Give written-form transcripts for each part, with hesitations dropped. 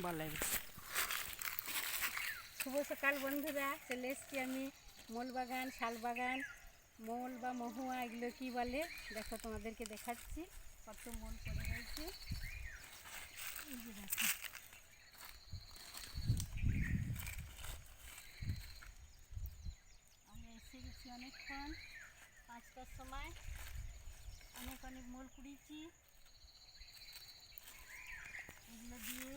বলে। শুভ সকাল বন্ধুরা, চলে এসছি আমি মোল বাগান, শাল বাগান। মোল বা মহুয়া এগুলো কী বলে দেখো, তোমাদেরকে দেখাচ্ছি কত মোল পড়ে রয়েছে। এই যে দেখো, আমি এসে গেছি অনেকক্ষণ, 5টার সময়। অনেক মোল কুড়িয়েছি। এগুলো দিয়ে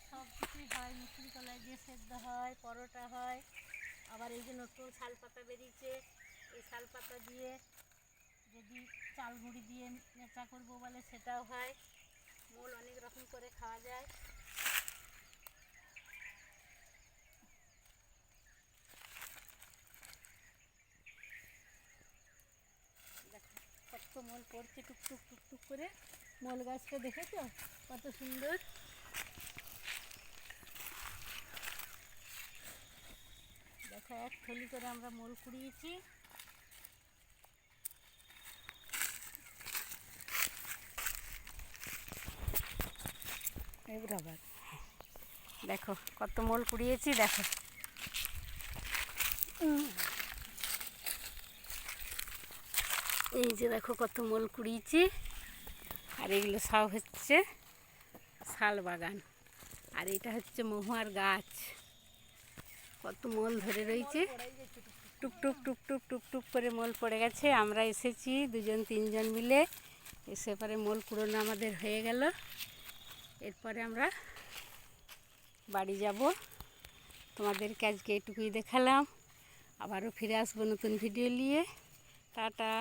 সব কিছুই হয়, মুসুরি কলাই দিয়ে সেদ্ধ হয়, পরোটা হয়। আবার এই যে নতুন শাল পাতা বেরিয়েছে, এই শাল পাতা দিয়ে যদি চাল গুঁড়ি দিয়ে নেচা করবো বলে সেটাও হয়। মোল অনেক রকম করে খাওয়া যায়। দেখো কত মোল পড়ছে টুকটুক টুকটুক করে। মোল গাছটা দেখেছো কত সুন্দর। দেখো এক থলি করে আমরা মোল কুড়িয়েছি। আবার দেখো কত মোল কুড়িয়েছি, দেখো এই যে দেখো কত মোল কুড়িয়েছি। আর এগুলো সব হচ্ছে শাল বাগান, আর এটা হচ্ছে মহুয়ার গাছ। কত মোল ধরে রয়েছে, টুকটুক টুকটুক টুকটুক করে মোল পড়ে গেছে। আমরা এসেছি 2-3 মিলে, এসে পরে মোল কুড়োনো আমাদের হয়ে গেল। এরপরে আমরা বাড়ি যাব। তোমাদেরকে আজকে এটুকুই দেখালাম, আবারও ফিরে আসবো নতুন ভিডিও নিয়ে। টাটা।